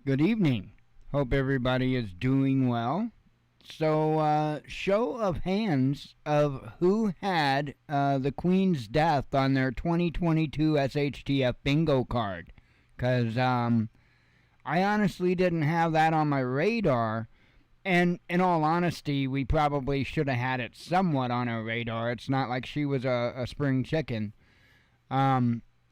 Good evening. Hope everybody is doing well. So, show of hands of who had the Queen's death on their 2022 SHTF bingo card. Because I honestly didn't have that on my radar. And in all honesty, we probably should have had it somewhat on our radar. It's not like she was a spring chicken.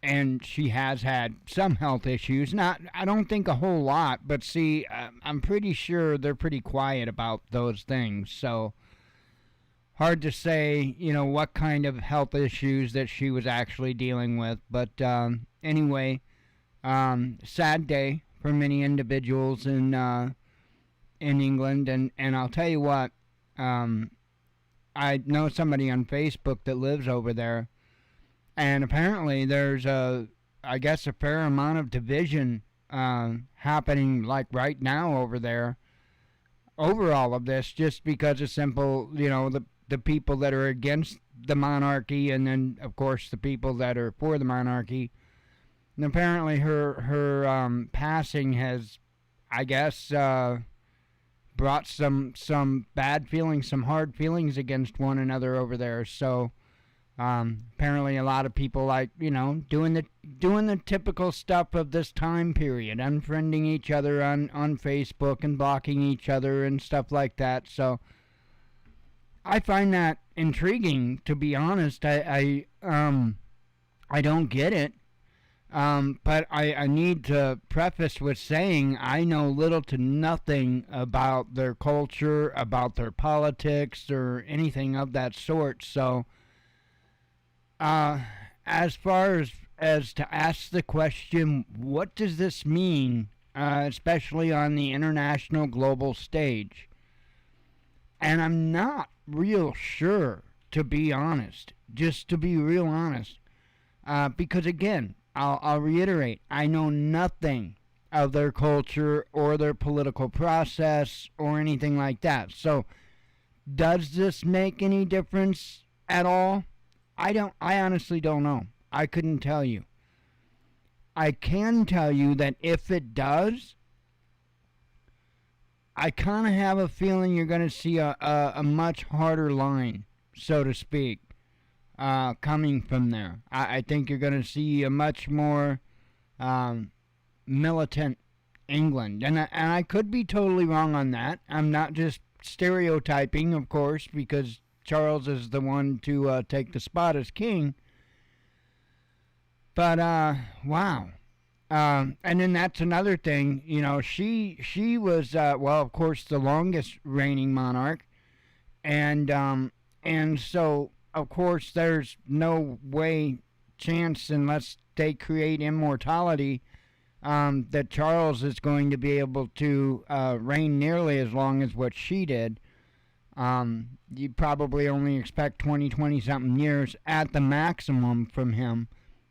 And she has had some health issues. Not, I don't think a whole lot, but see, I'm pretty sure they're pretty quiet about those things. So hard to say, what kind of health issues that she was actually dealing with. But anyway, sad day for many individuals in England, and I'll tell you what, I know somebody on Facebook that lives over there. And apparently there's a fair amount of division happening like right now over there over all of this, just because of simple, the people that are against the monarchy, and then of course the people that are for the monarchy. And apparently her passing has, I guess, brought some bad feelings, some hard feelings against one another over there. So apparently a lot of people doing the typical stuff of this time period, unfriending each other on Facebook and blocking each other and stuff like that. So I find that intriguing, to be honest. I don't get it. But I need to preface with saying I know little to nothing about their culture, about their politics, or anything of that sort. So as far as to ask the question, what does this mean, especially on the international global stage? And I'm not real sure, to be honest, just to be real honest, because again, I'll reiterate, I know nothing of their culture or their political process or anything like that. So does this make any difference at all? I honestly don't know. I couldn't tell you. I can tell you that if it does, I kind of have a feeling you're going to see a much harder line, so to speak, coming from there. I think you're going to see a much more militant England. And I could be totally wrong on that. I'm not just stereotyping, of course, because Charles is the one to take the spot as king. But, wow. And then that's another thing. She was, of course, the longest reigning monarch. And so, of course, there's no chance, unless they create immortality, that Charles is going to be able to reign nearly as long as what she did. You probably only expect 20-something years at the maximum from him.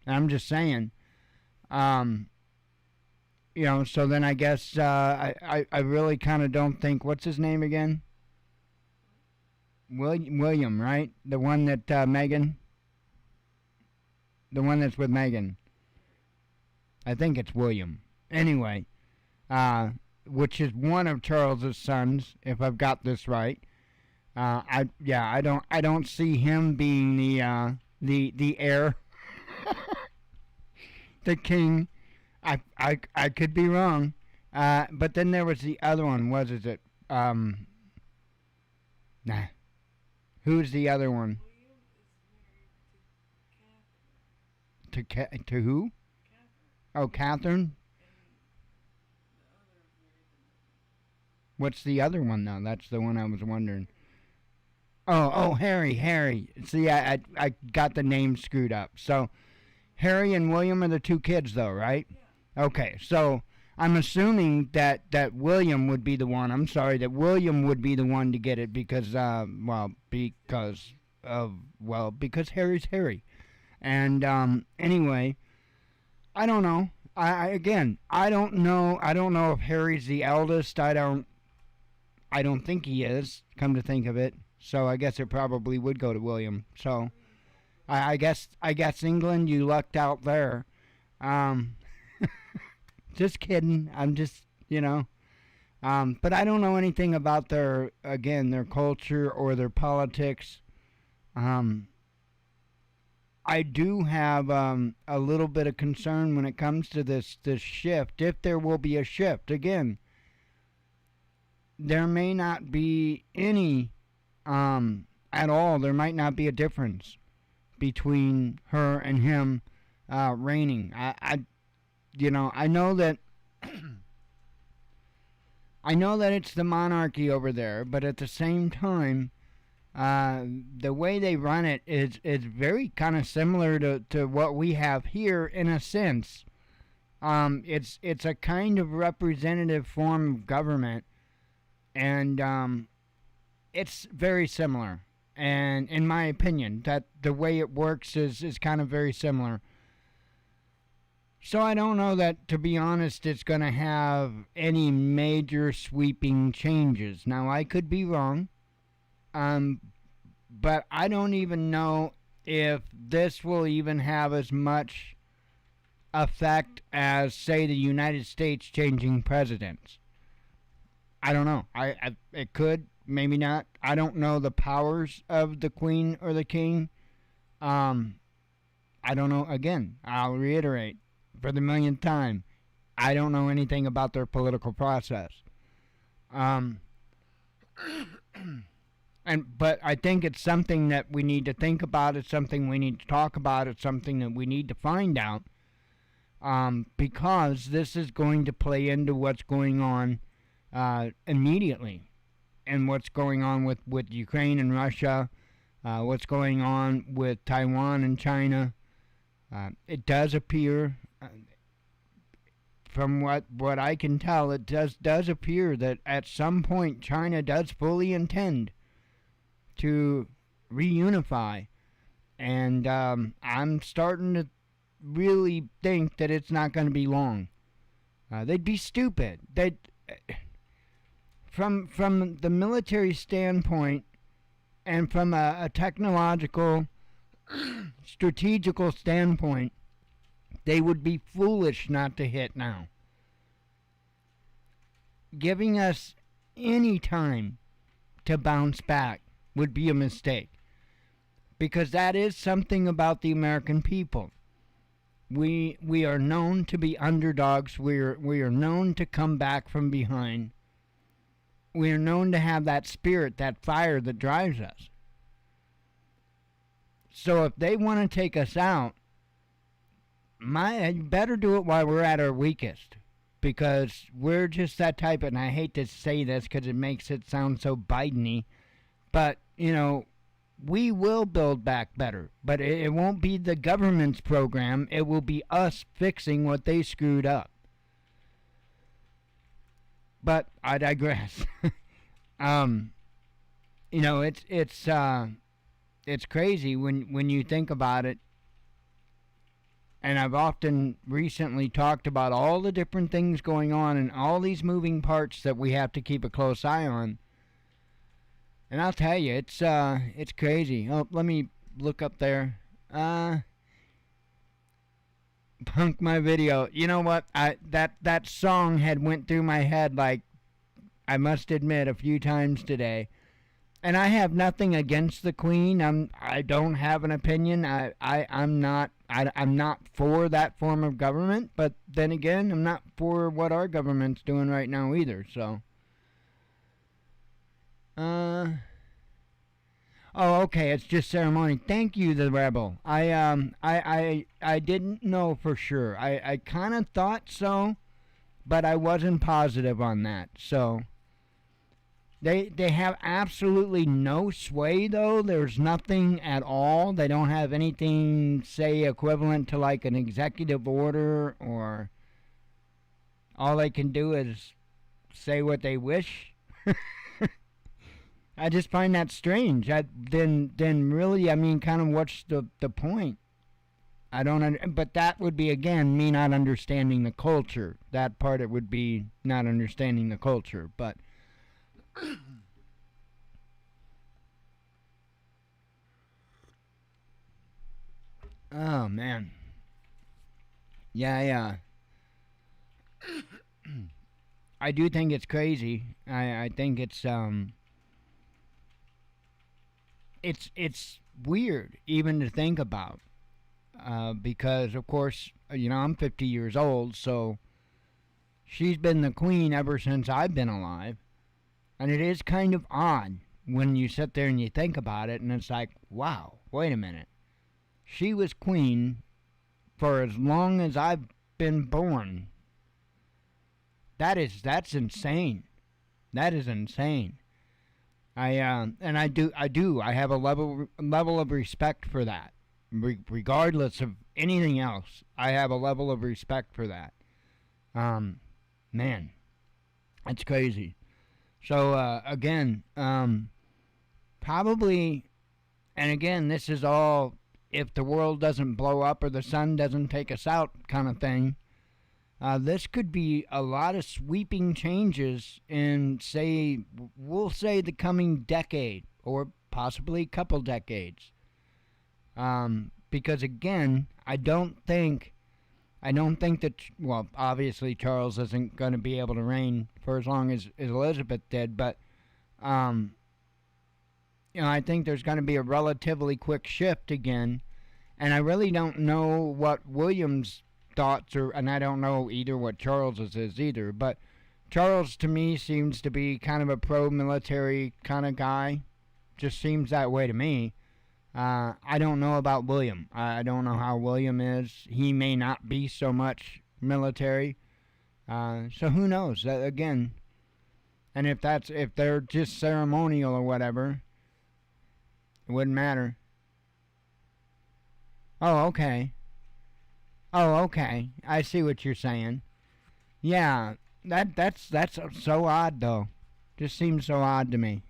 I'm just saying. So then I guess I really kind of don't think, what's his name again? William, right? The one that Meghan? The one that's with Meghan. I think it's William. Anyway, which is one of Charles's sons, if I've got this right. I don't see him being the heir, the king. I could be wrong. But then there was the other one. What is it? Who's the other one? To who? Oh, Catherine. What's the other one though? That's the one I was wondering. Oh, Harry. See, I got the name screwed up. So, Harry and William are the two kids, though, right? Yeah. Okay, so I'm assuming that William would be the one. I'm sorry, that William would be the one to get it because Harry's Harry. And anyway, I don't know. I don't know. I don't know if Harry's the eldest. I don't think he is. Come to think of it. So I guess it probably would go to William. So I guess England, you lucked out there. Just kidding. I'm just you know. But I don't know anything about their culture or their politics. Um, I do have a little bit of concern when it comes to this shift. If there will be a shift, again, there may not be any at all. There might not be a difference between her and him reigning. I know that it's the monarchy over there, but at the same time, the way they run it is very kind of similar to what we have here in a sense. It's a kind of representative form of government, and it's very similar. And in my opinion, that the way it works is kind of very similar. So I don't know that, to be honest, it's going to have any major sweeping changes. Now I could be wrong, um, but I don't even know if this will even have as much effect as, say, the United States changing presidents. I don't know. It could, maybe not. I don't know the powers of the Queen or the King. Um, I don't know. Again, I'll reiterate for the millionth time. I don't know anything about their political process. Um, but I think it's something that we need to think about. It's something we need to talk about. It's something that we need to find out. Because this is going to play into what's going on immediately, and what's going on with Ukraine and Russia, what's going on with Taiwan and China. It does appear, from what I can tell, it does appear that at some point China does fully intend to reunify, and I'm starting to really think that it's not going to be long. They'd be stupid. They'd from the military standpoint, and from a technological, strategical standpoint, they would be foolish not to hit now. Giving us any time to bounce back would be a mistake, because that is something about the American people. We are known to be underdogs. We are known to come back from behind. We are known to have that spirit, that fire that drives us. So if they want to take us out, you better do it while we're at our weakest, because we're just that type. And I hate to say this because it makes it sound so Biden-y, but we will build back better. But it won't be the government's program. It will be us fixing what they screwed up. But I digress. It's crazy when you think about it. And I've often recently talked about all the different things going on and all these moving parts that we have to keep a close eye on. And I'll tell you, it's crazy. Oh, let me look up there. Punk my video. You know what? That song had went through my head, like, I must admit, a few times today. And I have nothing against the Queen. I don't have an opinion. I'm not for that form of government. But then again, I'm not for what our government's doing right now either. So. Oh, okay. It's just ceremony. Thank you, the rebel. I didn't know for sure. I kind of thought so, but I wasn't positive on that. So they have absolutely no sway, though. There's nothing at all. They don't have anything, say, equivalent to like an executive order, or all they can do is say what they wish. I just find that strange. Then really, I mean, kind of what's the point? I don't. But that would be, again, me not understanding the culture. That part, it would be not understanding the culture. But oh man, yeah. I do think it's crazy. I think it's weird even to think about, because of course, I'm 50 years old, so she's been the queen ever since I've been alive, and it is kind of odd when you sit there and you think about it, and it's like, wow, wait a minute, she was queen for as long as I've been born. That's insane. That is insane. I have a level of respect for that. Regardless of anything else, I have a level of respect for that. Man, that's crazy. So again, probably, and again, this is all if the world doesn't blow up or the sun doesn't take us out kind of thing. This could be a lot of sweeping changes in, we'll say the coming decade or possibly a couple decades. Because again, I don't think that, well, obviously Charles isn't going to be able to reign for as long as Elizabeth did, but, I think there's going to be a relatively quick shift again, and I really don't know what William's thoughts are, and I don't know either what Charles's is either, but Charles to me seems to be kind of a pro-military kind of guy. Just seems that way to me. I don't know about William. I don't know how William is. He may not be so much military. So who knows? Again, and if they're just ceremonial or whatever, it wouldn't matter. Oh, okay. I see what you're saying. Yeah, that's so odd though. Just seems so odd to me,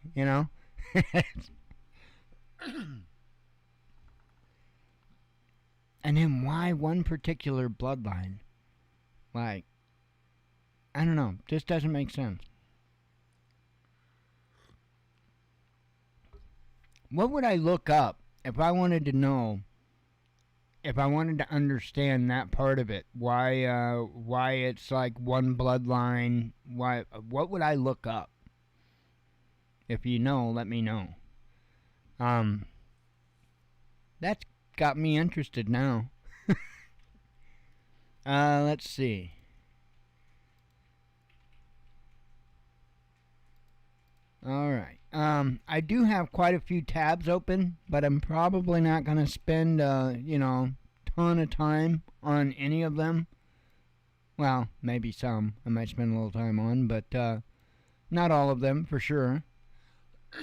And then why one particular bloodline? Like, I don't know. Just doesn't make sense. What would I look up if I wanted to know? If I wanted to understand that part of it, why it's like one bloodline? What would I look up? If you know, let me know. That's got me interested now. Let's see. Alright. I do have quite a few tabs open, but I'm probably not going to spend, ton of time on any of them. Well, maybe some I might spend a little time on, but not all of them for sure. A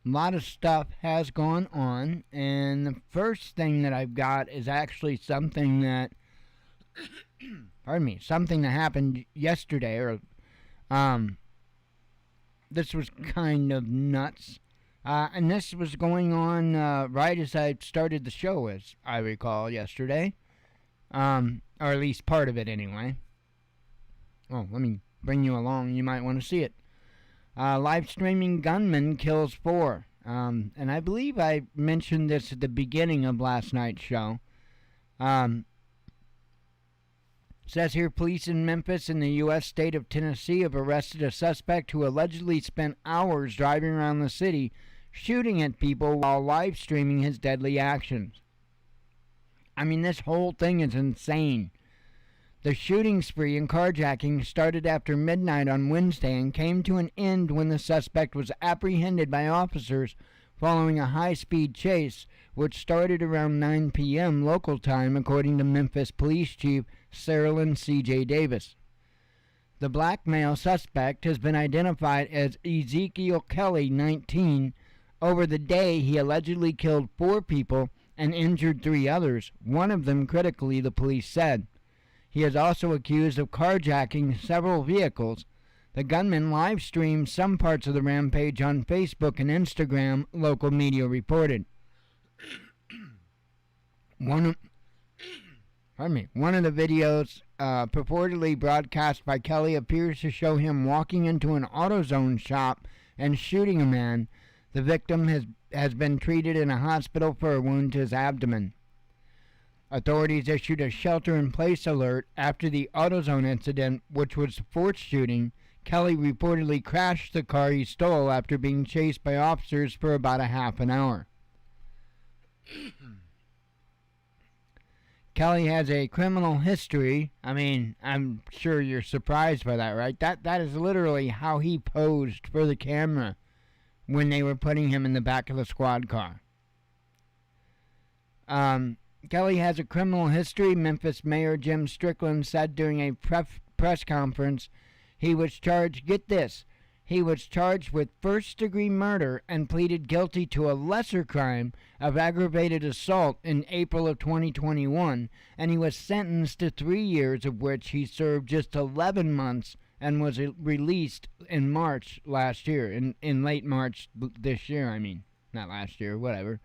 lot of stuff has gone on, and the first thing that I've got is actually something that, something that happened yesterday, or, this was kind of nuts, and this was going on right as I started the show, as I recall, yesterday, or at least part of it anyway. Oh, let me bring you along, you might want to see it. Live streaming gunman kills 4. And I believe I mentioned this at the beginning of last night's show. Says here, police in Memphis in the U.S. state of Tennessee have arrested a suspect who allegedly spent hours driving around the city shooting at people while live streaming his deadly actions. I mean, this whole thing is insane. The shooting spree and carjacking started after midnight on Wednesday and came to an end when the suspect was apprehended by officers following a high-speed chase, which started around 9 p.m. local time, according to Memphis Police Chief Saralyn C.J. Davis. The black male suspect has been identified as Ezekiel Kelly, 19. Over the day, he allegedly killed 4 people and injured 3 others, one of them critically, the police said. He is also accused of carjacking several vehicles. The gunman live-streamed some parts of the rampage on Facebook and Instagram, local media reported. One of the videos purportedly broadcast by Kelly appears to show him walking into an AutoZone shop and shooting a man. The victim has been treated in a hospital for a wound to his abdomen. Authorities issued a shelter-in-place alert after the AutoZone incident, which was the fourth shooting. Kelly reportedly crashed the car he stole after being chased by officers for about a half an hour. Kelly has a criminal history. I mean, I'm sure you're surprised by that, right? That is literally how he posed for the camera when they were putting him in the back of the squad car. Kelly has a criminal history, Memphis Mayor Jim Strickland said during a press conference. He was charged, get this, he was charged with first-degree murder and pleaded guilty to a lesser crime of aggravated assault in April of 2021, and he was sentenced to 3 years, of which he served just 11 months and was released in March last year, in late March this year, I mean, not last year, whatever.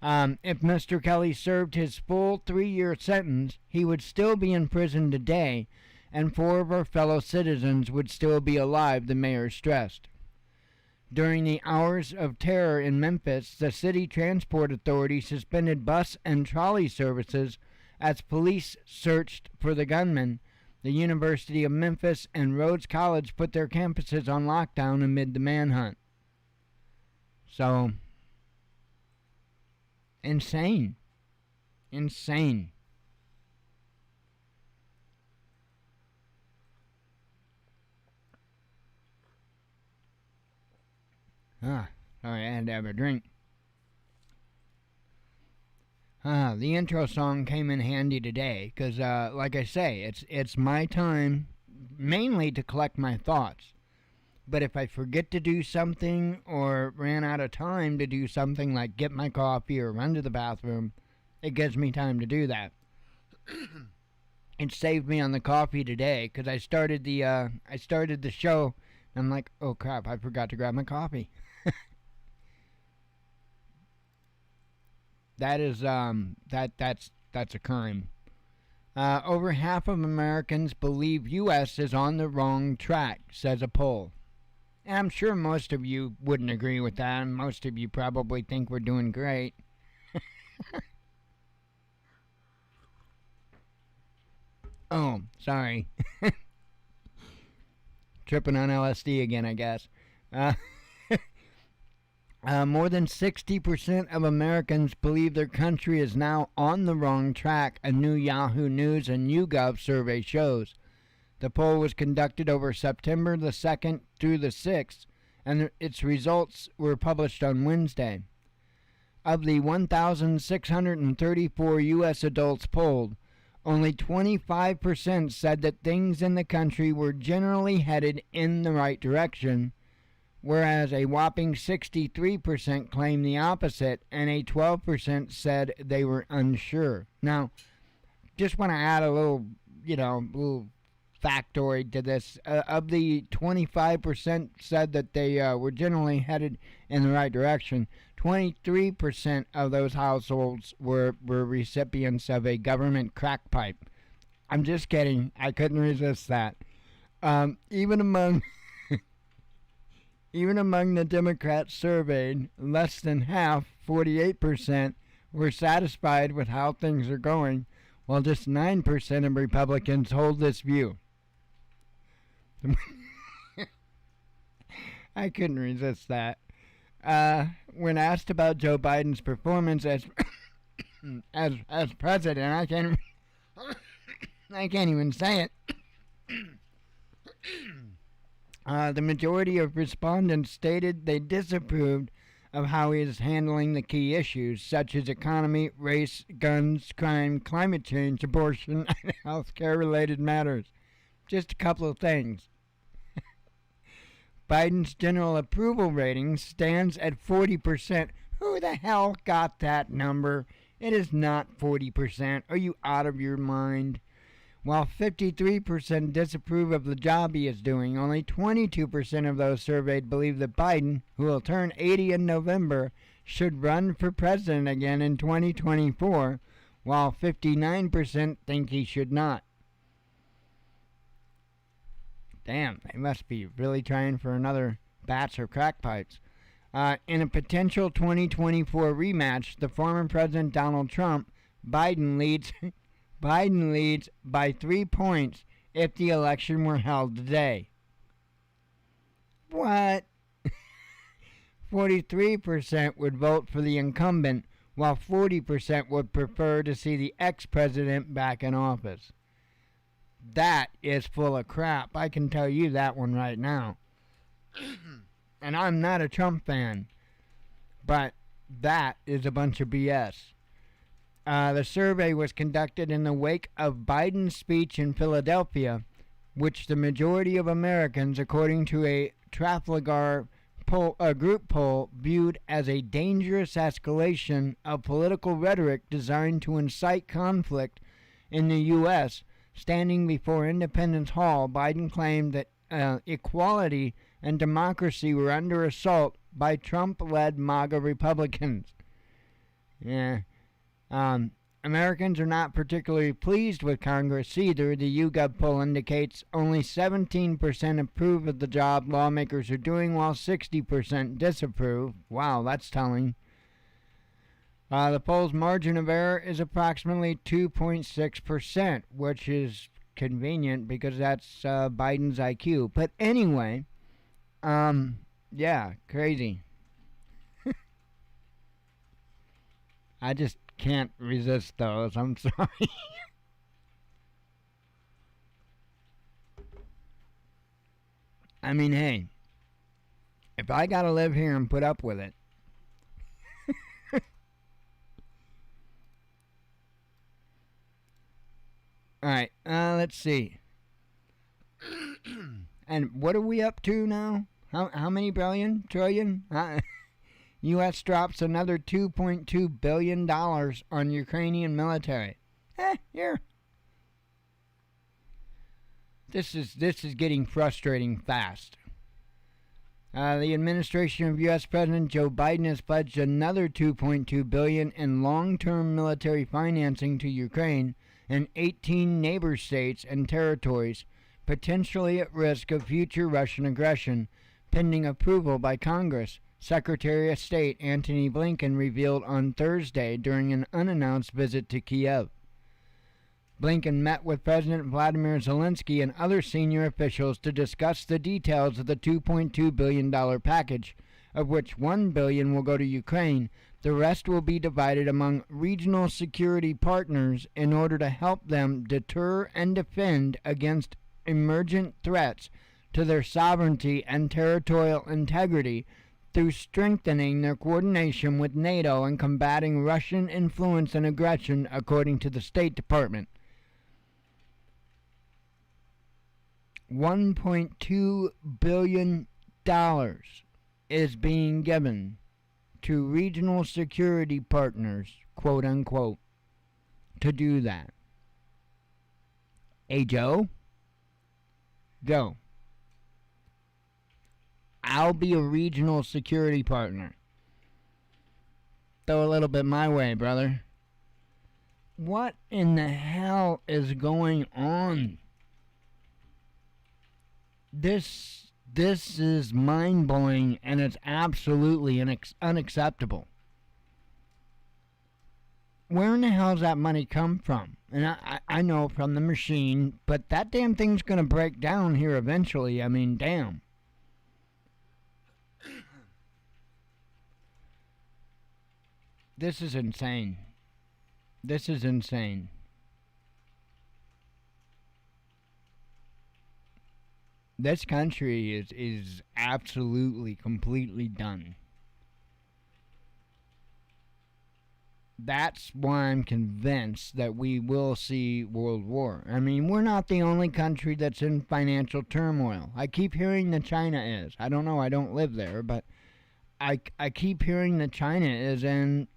If Mr. Kelly served his full 3-year sentence, he would still be in prison today, and 4 of our fellow citizens would still be alive, the mayor stressed. During the hours of terror in Memphis, the city transport authority suspended bus and trolley services as police searched for the gunman. The University of Memphis and Rhodes College put their campuses on lockdown amid the manhunt. So, insane. Insane. Sorry, I had to have a drink. The intro song came in handy today, because, like I say, it's my time mainly to collect my thoughts. But if I forget to do something or ran out of time to do something like get my coffee or run to the bathroom, it gives me time to do that. It saved me on the coffee today, because I started the show, and I'm like, oh crap, I forgot to grab my coffee. That's a crime. Over half of Americans believe U.S. is on the wrong track, says a poll. And I'm sure most of you wouldn't agree with that, and most of you probably think we're doing great. Oh, sorry. Tripping on LSD again, I guess. More than 60% of Americans believe their country is now on the wrong track, a new Yahoo News and YouGov survey shows. The poll was conducted over September the 2nd through the 6th, and its results were published on Wednesday. Of the 1,634 U.S. adults polled, only 25% said that things in the country were generally headed in the right direction, whereas a whopping 63% claimed the opposite, and a 12% said they were unsure. Now, just want to add a little factoid to this. Of the 25% said that they were generally headed in the right direction, 23% of those households were recipients of a government crack pipe. I'm just kidding. I couldn't resist that. Even among the Democrats surveyed, less than half, 48%, were satisfied with how things are going, while just 9% of Republicans hold this view. I couldn't resist that. When asked about Joe Biden's performance as president, I can't even say it. The majority of respondents stated they disapproved of how he is handling the key issues such as economy, race, guns, crime, climate change, abortion, and healthcare-related matters. Just a couple of things. Biden's general approval rating stands at 40%. Who the hell got that number? It is not 40%. Are you out of your mind? While 53% disapprove of the job he is doing, only 22% of those surveyed believe that Biden, who will turn 80 in November, should run for president again in 2024, while 59% think he should not. Damn, they must be really trying for another batch of crack pipes. In a potential 2024 rematch, the former President Donald Trump Biden leads Biden leads by 3 points if the election were held today. What? 43% would vote for the incumbent, while 40% would prefer to see the ex-president back in office. That is full of crap. I can tell you that one right now. And I'm not a Trump fan, but that is a bunch of BS. The survey was conducted in the wake of Biden's speech in Philadelphia, which the majority of Americans, according to a Trafalgar group poll, viewed as a dangerous escalation of political rhetoric designed to incite conflict in the U.S. Standing before Independence Hall, Biden claimed that equality and democracy were under assault by Trump-led MAGA Republicans. Yeah. Americans are not particularly pleased with Congress either. The YouGov poll indicates only 17% approve of the job lawmakers are doing, while 60% disapprove. Wow, that's telling. The poll's margin of error is approximately 2.6%, which is convenient because that's Biden's IQ. But anyway, yeah, crazy. I just can't resist those. I'm sorry. I mean, hey, if I gotta live here and put up with it, alright, let's see. And what are we up to now? How many billion? Trillion? U.S. drops another $2.2 billion on Ukrainian military. Here. This is getting frustrating fast. The administration of U.S. President Joe Biden has pledged another $2.2 billion in long-term military financing to Ukraine and 18 neighbor states and territories, potentially at risk of future Russian aggression, pending approval by Congress. Secretary of State Antony Blinken revealed on Thursday during an unannounced visit to Kiev. Blinken met with President Vladimir Zelensky and other senior officials to discuss the details of the $2.2 billion package, of which $1 billion will go to Ukraine. The rest will be divided among regional security partners in order to help them deter and defend against emergent threats to their sovereignty and territorial integrity, through strengthening their coordination with NATO and combating Russian influence and aggression, according to the State Department. $1.2 billion is being given to regional security partners, quote unquote, to do that. Hey, Joe? Joe. I'll be a regional security partner. Throw a little bit my way, brother. What in the hell is going on? This is mind-blowing, and it's absolutely unacceptable. Where in the hell does that money come from? And I know from the machine, but that damn thing's going to break down here eventually. I mean, damn. This is insane. This is insane. This country is absolutely, completely done. That's why I'm convinced that we will see World War. I mean, we're not the only country that's in financial turmoil. I keep hearing that China is. I don't know, I don't live there, but I keep hearing that China is in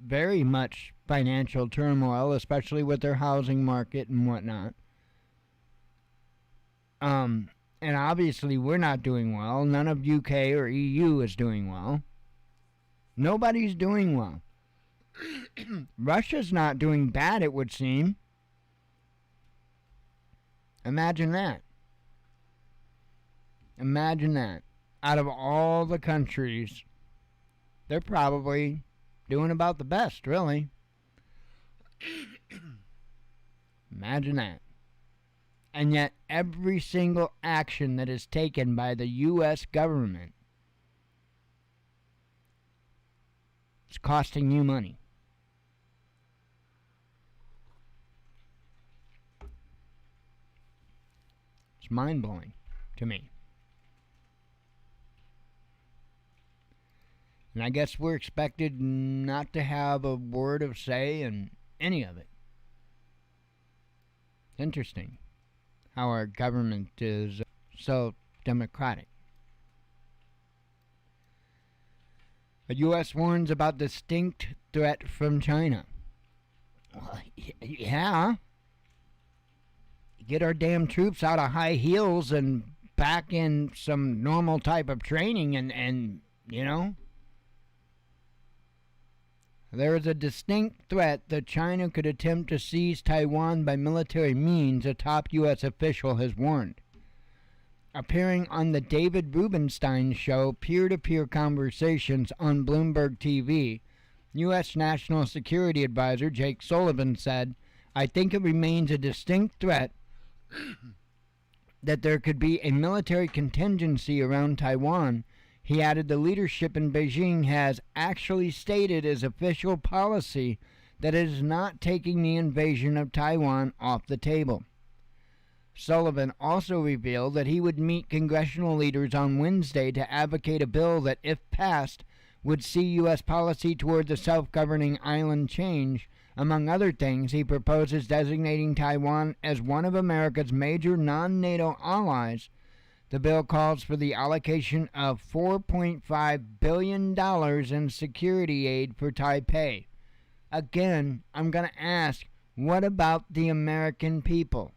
very much financial turmoil, especially with their housing market and whatnot. And obviously we're not doing well. None of UK or EU is doing well. Nobody's doing well. Russia's not doing bad, it would seem. Imagine that. Imagine that. Out of all the countries, they're probably doing about the best, really. Imagine that. And yet, every single action that is taken by the U.S. government is costing you money. It's mind-blowing to me. And I guess we're expected not to have a word of say in any of it. It's interesting how our government is so democratic. The U.S. warns about distinct threat from China. Well, yeah. Get our damn troops out of high heels and back in some normal type of training and you know. There is a distinct threat that China could attempt to seize Taiwan by military means, a top U.S. official has warned. Appearing on the David Rubenstein show Peer-to-Peer Conversations on Bloomberg TV, U.S. National Security Advisor Jake Sullivan said, "I think it remains a distinct threat that there could be a military contingency around Taiwan." He added the leadership in Beijing has actually stated as official policy that it is not taking the invasion of Taiwan off the table. Sullivan also revealed that he would meet congressional leaders on Wednesday to advocate a bill that, if passed, would see U.S. policy toward the self-governing island change. Among other things, he proposes designating Taiwan as one of America's major non-NATO allies. The bill calls for the allocation of $4.5 billion in security aid for Taipei. Again, I'm going to ask, what about the American people?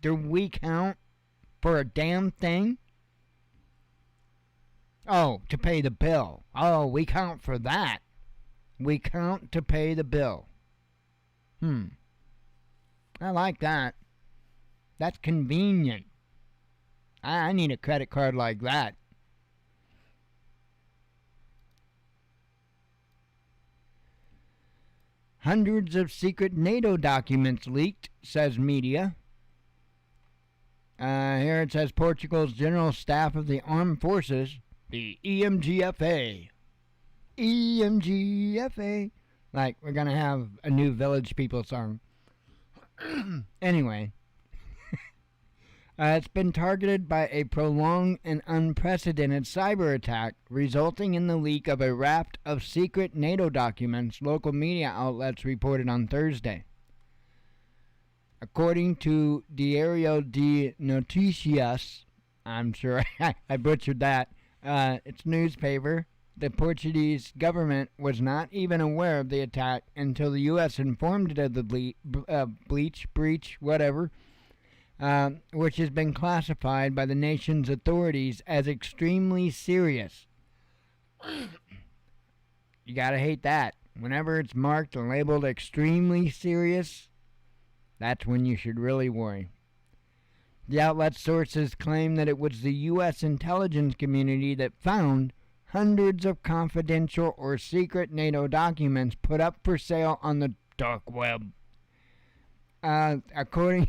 Do we count for a damn thing? Oh, to pay the bill. Oh, we count for that. We count to pay the bill. I like that. That's convenient. I need a credit card like that. Hundreds of secret NATO documents leaked, says media. Here it says Portugal's General Staff of the Armed Forces, the EMGFA. EMGFA. Like, we're going to have a new Village People song. Anyway. It's been targeted by a prolonged and unprecedented cyber attack, resulting in the leak of a raft of secret NATO documents, local media outlets reported on Thursday. According to Diario de Noticias, I'm sure I butchered that, its newspaper, the Portuguese government was not even aware of the attack until the U.S. informed it of the breach, whatever, which has been classified by the nation's authorities as extremely serious. You gotta hate that. Whenever it's marked and labeled extremely serious, that's when you should really worry. The outlet's sources claim that it was the U.S. intelligence community that found hundreds of confidential or secret NATO documents put up for sale on the dark web. According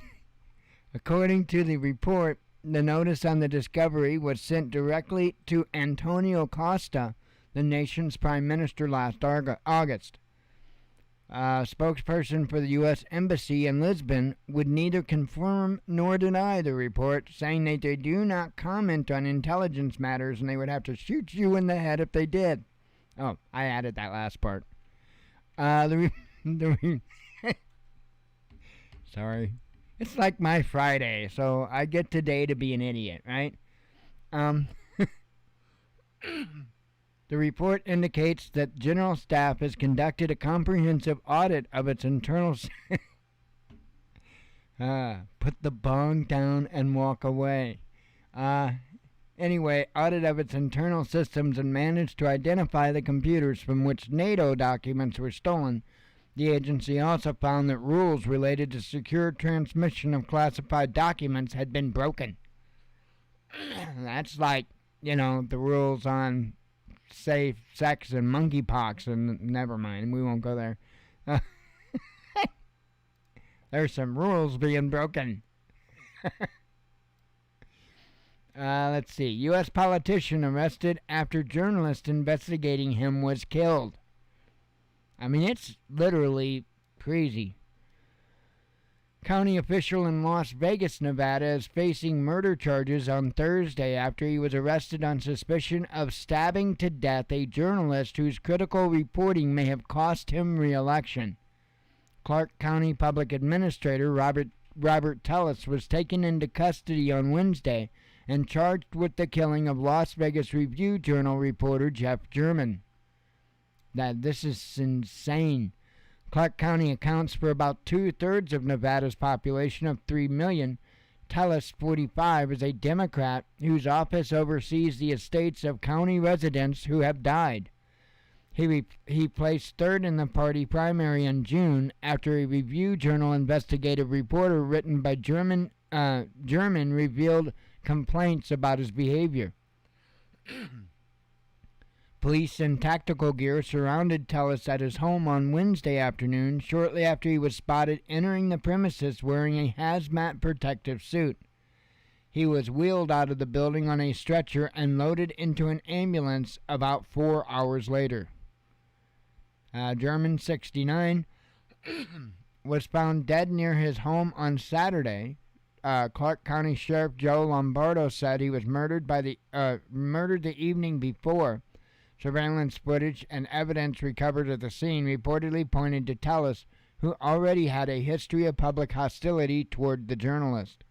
to the report, the notice on the discovery was sent directly to Antonio Costa, the nation's prime minister, last August. A spokesperson for the U.S. Embassy in Lisbon would neither confirm nor deny the report, saying that they do not comment on intelligence matters and they would have to shoot you in the head if they did. Oh, I added that last part. Sorry. It's like my Friday, so I get today to be an idiot, right? The report indicates that General Staff has conducted a comprehensive audit of its internal... put the bong down and walk away. Anyway, audit of its internal systems and managed to identify the computers from which NATO documents were stolen. The agency also found that rules related to secure transmission of classified documents had been broken. That's like, the rules on safe sex and monkeypox, and never mind, we won't go there. There's some rules being broken. Let's see. U.S. politician arrested after journalist investigating him was killed. I mean, it's literally crazy. County official in Las Vegas, Nevada, is facing murder charges on Thursday after he was arrested on suspicion of stabbing to death a journalist whose critical reporting may have cost him re-election. Clark County Public Administrator Robert Tellis was taken into custody on Wednesday and charged with the killing of Las Vegas Review-Journal reporter Jeff German. This is insane. Clark County accounts for about 2/3 of Nevada's population of 3 million. Tellis, 45, is a Democrat whose office oversees the estates of county residents who have died. He placed third in the party primary in June after a Review-Journal investigative reporter written by German revealed complaints about his behavior. Police in tactical gear surrounded Tellis at his home on Wednesday afternoon, shortly after he was spotted entering the premises wearing a hazmat protective suit. He was wheeled out of the building on a stretcher and loaded into an ambulance about 4 hours later. German, 69, was found dead near his home on Saturday. Clark County Sheriff Joe Lombardo said he was murdered the evening before. Surveillance footage and evidence recovered at the scene reportedly pointed to Tellis, who already had a history of public hostility toward the journalist.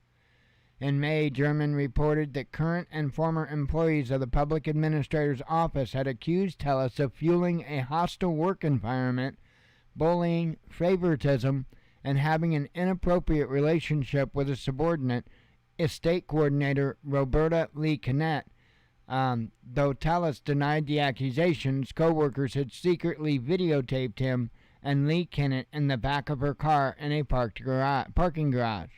In May, German reported that current and former employees of the public administrator's office had accused Tellis of fueling a hostile work environment, bullying, favoritism, and having an inappropriate relationship with a subordinate, estate coordinator Roberta Lee Kinnett. Though Tellis denied the accusations, co-workers had secretly videotaped him and Lee Kinnett in the back of her car in a parking garage.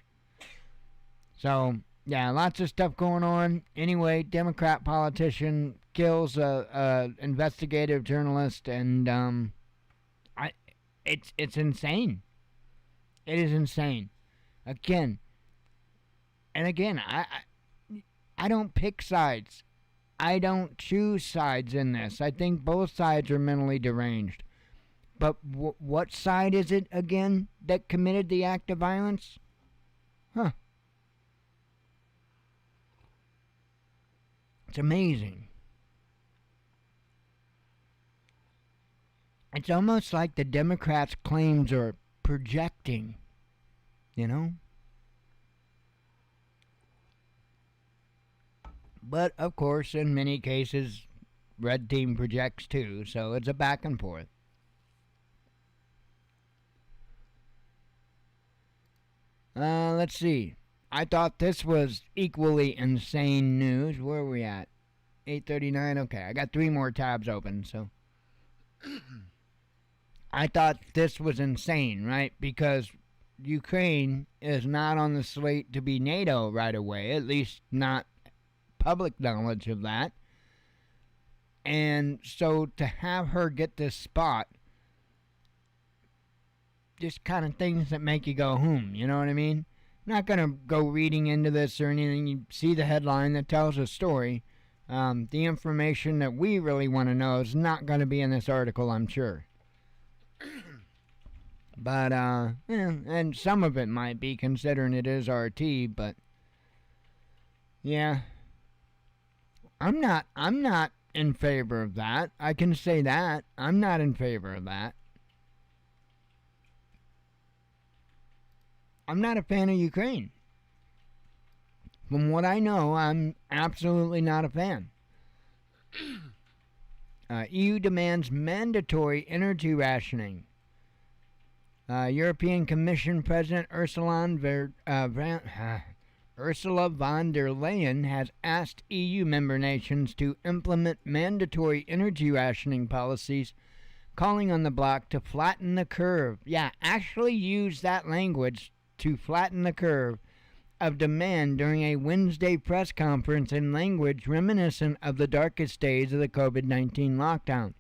So, yeah, lots of stuff going on. Anyway, Democrat politician kills a investigative journalist, and it's insane. It is insane. Again, I don't pick sides. I don't choose sides in this. I think both sides are mentally deranged. But what side is it, again, that committed the act of violence? Huh. It's amazing. It's almost like the Democrats' claims are projecting, you know? But, of course, in many cases, red team projects too, so it's a back and forth. Let's see. I thought this was equally insane news. Where are we at? 8:39. Okay, I got 3 more tabs open, so. I thought this was insane, right? Because Ukraine is not on the slate to be NATO right away, at least not public knowledge of that. And so to have her get this spot, just kind of things that make you go, you know what I mean? Not going to go reading into this or anything. You see the headline that tells a story. The information that we really want to know is not going to be in this article, I'm sure. But, and some of it might be, considering it is RT, but, yeah. I'm not in favor of that. I can say that. I'm not in favor of that. I'm not a fan of Ukraine. From what I know, I'm absolutely not a fan. EU demands mandatory energy rationing. European Commission President Ursula von der Leyen has asked EU member nations to implement mandatory energy rationing policies, calling on the bloc to flatten the curve. Yeah, actually use that language, to flatten the curve of demand during a Wednesday press conference in language reminiscent of the darkest days of the COVID-19 lockdown.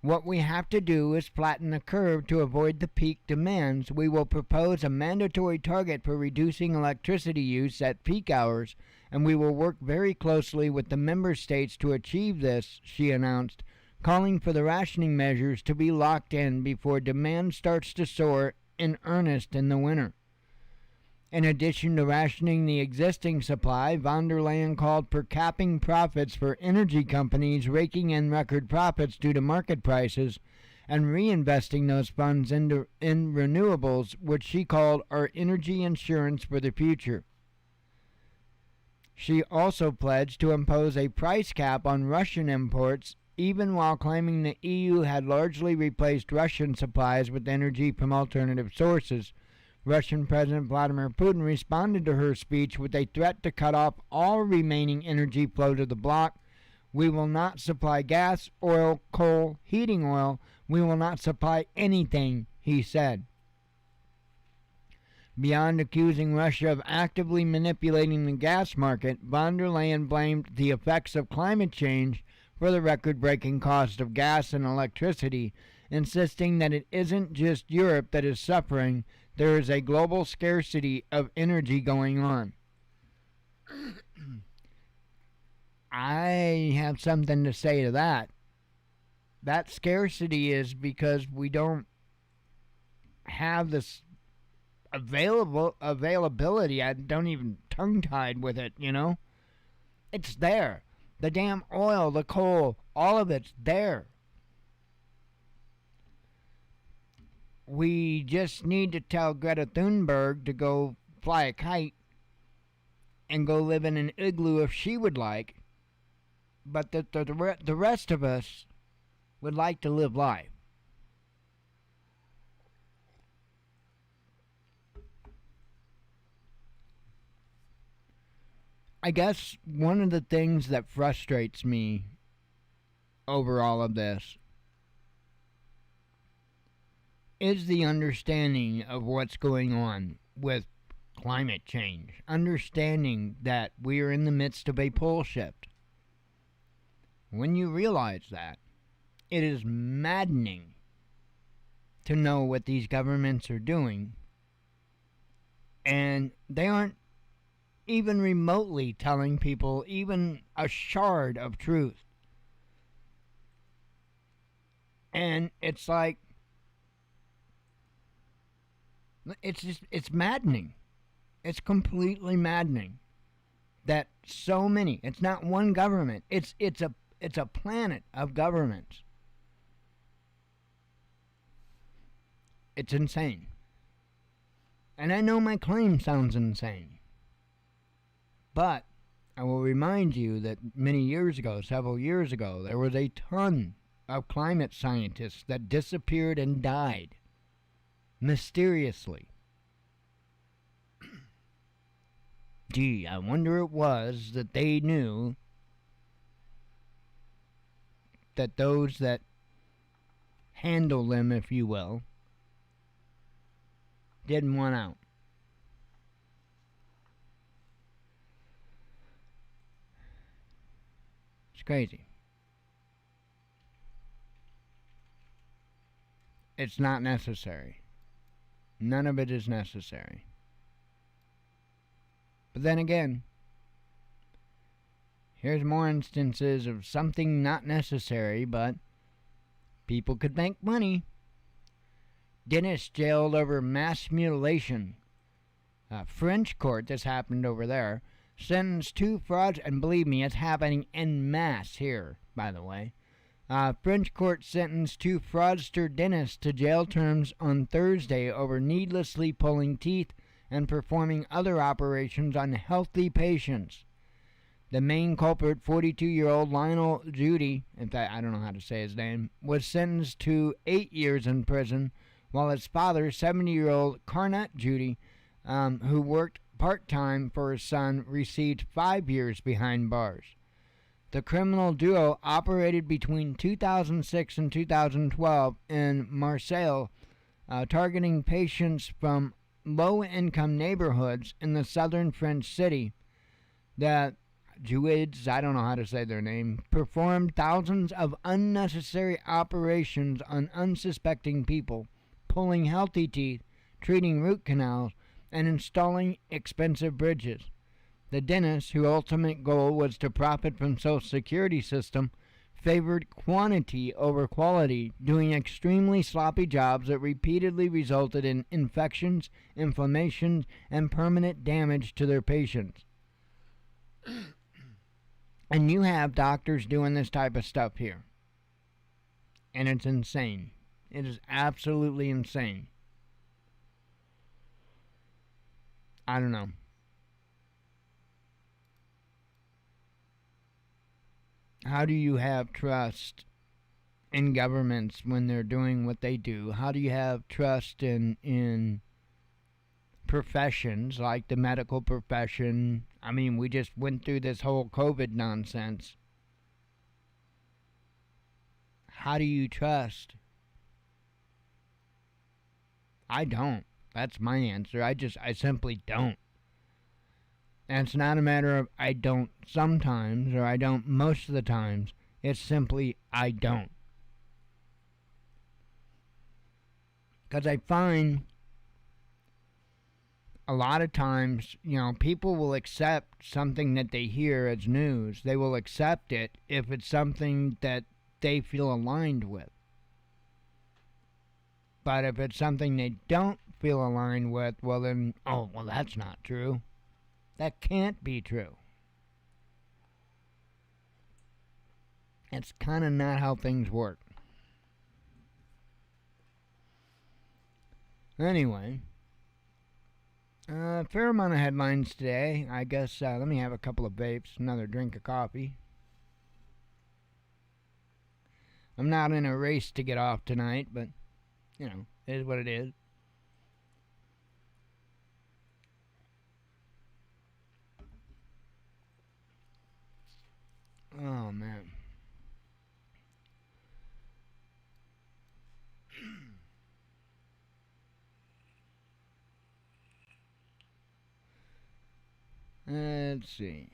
What we have to do is flatten the curve to avoid the peak demands. We will propose a mandatory target for reducing electricity use at peak hours, and we will work very closely with the member states to achieve this, she announced, calling for the rationing measures to be locked in before demand starts to soar in earnest in the winter. In addition to rationing the existing supply, von der Leyen called for capping profits for energy companies raking in record profits due to market prices and reinvesting those funds in renewables, which she called our energy insurance for the future. She also pledged to impose a price cap on Russian imports, even while claiming the EU had largely replaced Russian supplies with energy from alternative sources. Russian President Vladimir Putin responded to her speech with a threat to cut off all remaining energy flow to the bloc. We will not supply gas, oil, coal, heating oil. We will not supply anything, he said. Beyond accusing Russia of actively manipulating the gas market, von der Leyen blamed the effects of climate change for the record-breaking cost of gas and electricity, insisting that it isn't just Europe that is suffering. There is a global scarcity of energy going on. I have something to say to that. That scarcity is because we don't have this availability. I don't even tongue-tied with it, you know? It's there. The damn oil, the coal, all of it's there. We just need to tell Greta Thunberg to go fly a kite and go live in an igloo if she would like, but the rest of us would like to live life. I guess one of the things that frustrates me over all of this is the understanding of what's going on with climate change. Understanding that we are in the midst of a pole shift. When you realize that, it is maddening to know what these governments are doing, and they aren't even remotely telling people even a shard of truth. And it's like, it's maddening. It's completely maddening that so many, it's not one government, it's a planet of governments. It's insane. And I know my claim sounds insane. But I will remind you that many years ago, several years ago, there was a ton of climate scientists that disappeared and died mysteriously. Gee, I wonder it was that they knew that those that handle them, if you will, didn't want out. It's crazy. It's not necessary. None of it is necessary. But then again, here's more instances of something not necessary, but people could make money. Dentist jailed over mass mutilation. French court, this happened over there, sentenced two frauds, and believe me, it's happening en masse here, by the way. French court sentenced two fraudster dentists to jail terms on Thursday over needlessly pulling teeth and performing other operations on healthy patients. The main culprit, 42-year-old Lionel Judy, in fact, I don't know how to say his name, was sentenced to 8 years in prison, while his father, 70-year-old Carnot Judy, who worked part-time for his son, received 5 years behind bars. The criminal duo operated between 2006 and 2012 in Marseille, targeting patients from low-income neighborhoods in the southern French city. The Druids, I don't know how to say their name, performed thousands of unnecessary operations on unsuspecting people, pulling healthy teeth, treating root canals, and installing expensive bridges. The dentist, whose ultimate goal was to profit from Social Security system, favored quantity over quality, doing extremely sloppy jobs that repeatedly resulted in infections, inflammation, and permanent damage to their patients. And you have doctors doing this type of stuff here. And it's insane. It is absolutely insane. I don't know. How do you have trust in governments when they're doing what they do? How do you have trust in professions like the medical profession? I mean, we just went through this whole COVID nonsense. How do you trust? I don't. That's my answer. I simply don't. And it's not a matter of I don't sometimes or I don't most of the times. It's simply I don't. Because I find a lot of times, people will accept something that they hear as news. They will accept it if it's something that they feel aligned with. But if it's something they don't feel aligned with, well then, that's not true. That can't be true. It's kind of not how things work. Anyway, fair amount of headlines today. I guess let me have a couple of vapes, another drink of coffee. I'm not in a race to get off tonight, but, it is what it is. Oh, man. Let's see.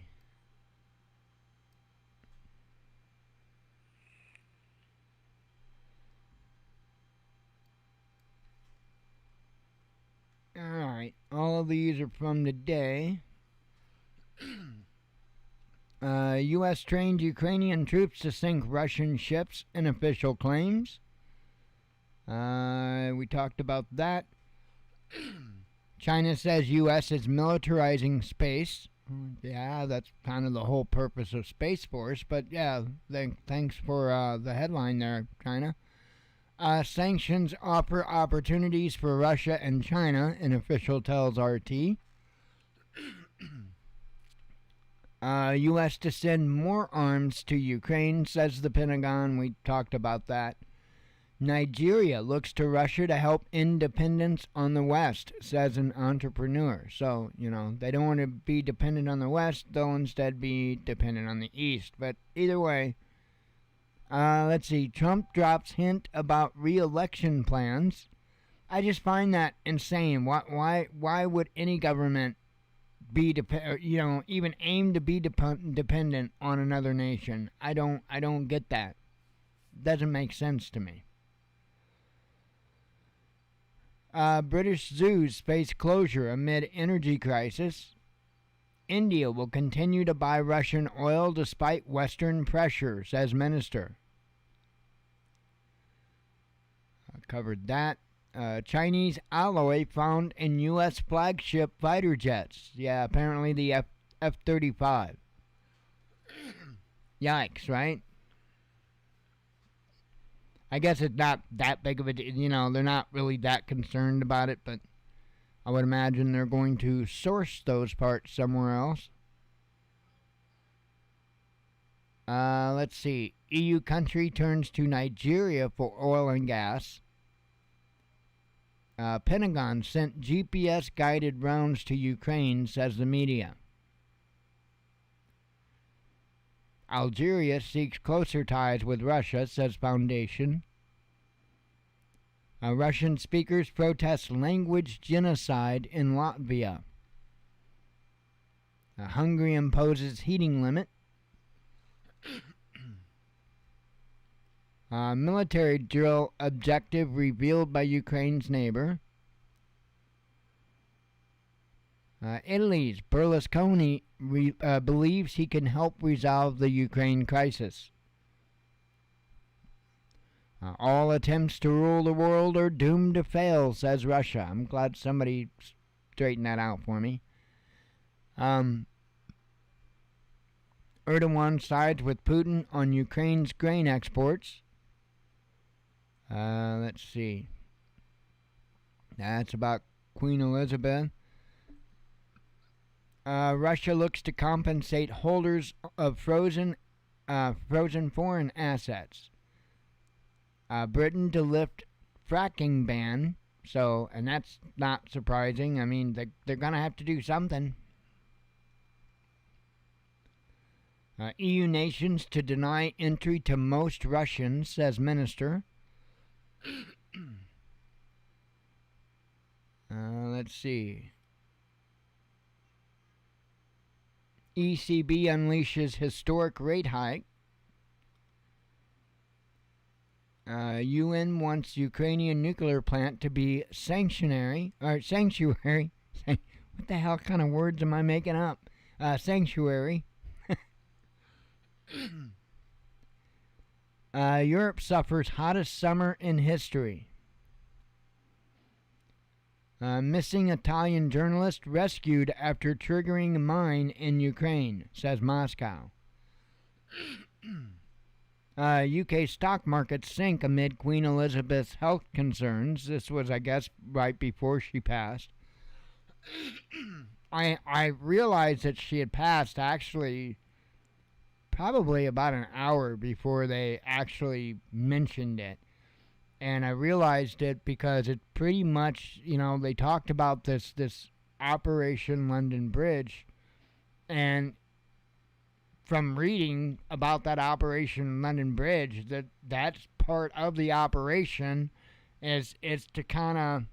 Alright, all of these are from today. U.S. trained Ukrainian troops to sink Russian ships in official claims. We talked about that. China says U.S. is militarizing space. Yeah, that's kind of the whole purpose of Space Force. But yeah, thanks for the headline there, China. Sanctions offer opportunities for Russia and China, an official tells RT. U.S. to send more arms to Ukraine, says the Pentagon. We talked about that. Nigeria looks to Russia to help independence on the West, says an entrepreneur. So, they don't want to be dependent on the West. They'll instead be dependent on the East. But either way, let's see. Trump drops hint about re-election plans. I just find that insane. Why would any government be even aim to be dependent on another nation? I don't get that. Doesn't make sense to me. British zoos face closure amid energy crisis. India will continue to buy Russian oil despite Western pressure, says minister. I covered that. Chinese alloy found in U.S. flagship fighter jets. Yeah, apparently the F-35. Yikes, right? I guess it's not that big of a, they're not really that concerned about it, but I would imagine they're going to source those parts somewhere else. Let's see. EU country turns to Nigeria for oil and gas. Pentagon sent GPS-guided rounds to Ukraine, says the media. Algeria seeks closer ties with Russia, says Foundation. Russian speakers protest language genocide in Latvia. Hungary imposes heating limit. Military drill objective revealed by Ukraine's neighbor. Italy's Berlusconi believes he can help resolve the Ukraine crisis. All attempts to rule the world are doomed to fail, says Russia. I'm glad somebody straightened that out for me. Erdogan sides with Putin on Ukraine's grain exports. Let's see. That's about Queen Elizabeth. Russia looks to compensate holders of frozen foreign assets. Britain to lift fracking ban. So, and that's not surprising. I mean, they're going to have to do something. EU nations to deny entry to most Russians, says minister. Let's see. ECB unleashes historic rate hike. UN wants Ukrainian nuclear plant to be sanctuary. What the hell kind of words am I making up? Sanctuary. Europe suffers hottest summer in history. Missing Italian journalist rescued after triggering a mine in Ukraine, says Moscow. UK stock market sink amid Queen Elizabeth's health concerns. This was, I guess, right before she passed. I realized that she had passed actually probably about an hour before they actually mentioned it. And I realized it because it pretty much, they talked about this Operation London Bridge. And from reading about that Operation London Bridge, that's part of the operation is to kind of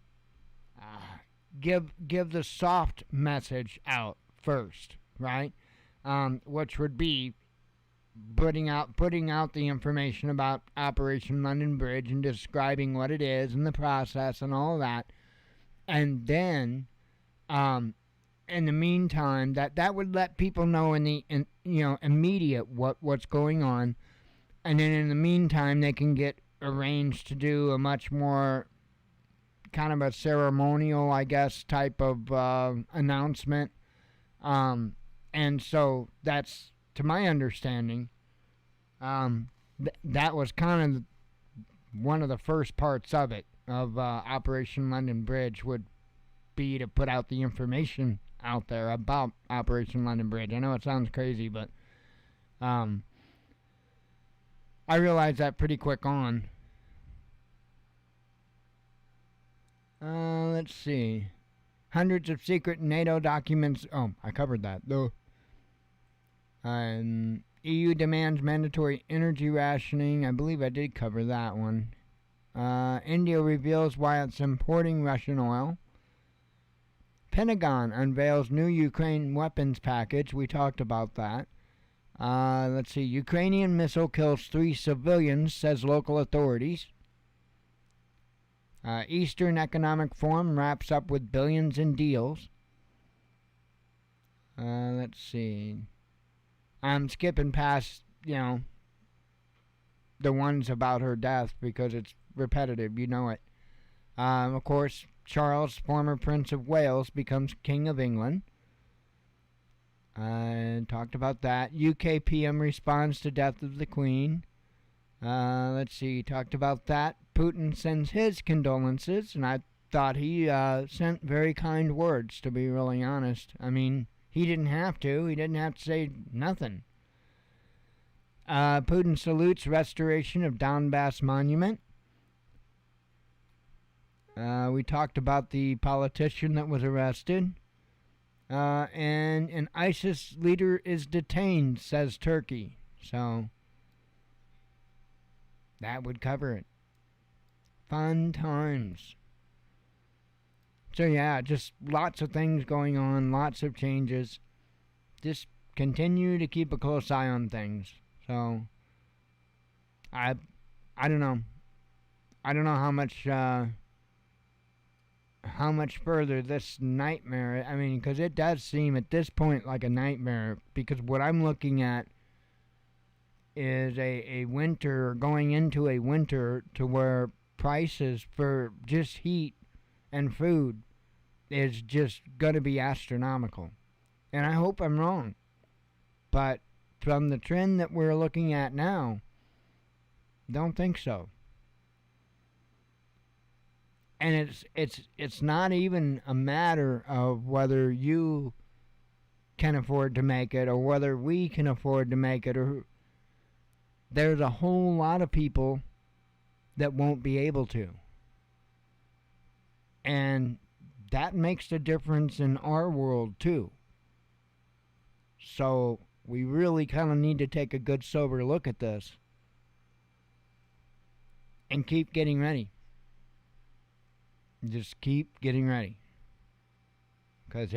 give the soft message out first, right? Which would be putting out the information about Operation London Bridge and describing what it is and the process and all of that, and then in the meantime that would let people know immediate what's going on, and then in the meantime they can get arranged to do a much more kind of a ceremonial, I guess, type of announcement, and so that's, to my understanding, that was kind of one of the first parts of it, of Operation London Bridge, would be to put out the information out there about Operation London Bridge. I know it sounds crazy, but I realized that pretty quick on. Let's see. Hundreds of secret NATO documents. Oh, I covered that, though. EU demands mandatory energy rationing. I believe I did cover that one. India reveals why it's importing Russian oil. Pentagon unveils new Ukraine weapons package. We talked about that. Let's see. Ukrainian missile kills 3 civilians, says local authorities. Eastern Economic Forum wraps up with billions in deals. Let's see. I'm skipping past, the ones about her death because it's repetitive, it. Of course, Charles, former Prince of Wales, becomes King of England. Talked about that. UK PM responds to death of the Queen. Let's see, talked about that. Putin sends his condolences, and I thought he sent very kind words, to be really honest. I mean, he didn't have to. He didn't have to say nothing. Putin salutes restoration of Donbass monument. We talked about the politician that was arrested. And an ISIS leader is detained, says Turkey. So, that would cover it. Fun times. So yeah, just lots of things going on, lots of changes. just continue to keep a close eye on things. So I don't know. I don't know how much further this nightmare. I mean, because it does seem at this point like a nightmare. Because what I'm looking at is a winter, going into a winter to where prices for just heat and food is just going to be astronomical. And I hope I'm wrong. But from the trend that we're looking at now, don't think so. And it's not even a matter of whether you can afford to make it or whether we can afford to make it, or there's a whole lot of people that won't be able to. And that makes a difference in our world too. So we really kind of need to take a good sober look at this and keep getting ready. Just keep getting ready. Because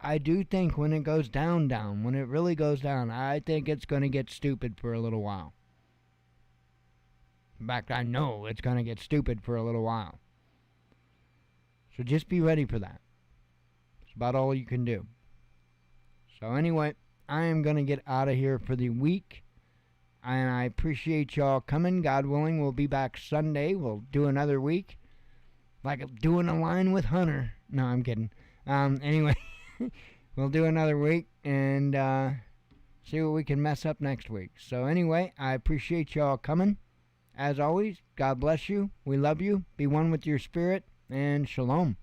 I do think when it goes down, when it really goes down, I think it's going to get stupid for a little while. In fact, I know it's going to get stupid for a little while. So just be ready for that. It's about all you can do. So anyway, I am going to get out of here for the week. And I appreciate y'all coming. God willing, we'll be back Sunday. We'll do another week. Like doing a line with Hunter. No, I'm kidding. Anyway, we'll do another week and see what we can mess up next week. So anyway, I appreciate y'all coming. As always, God bless you. We love you. Be one with your spirit. And shalom.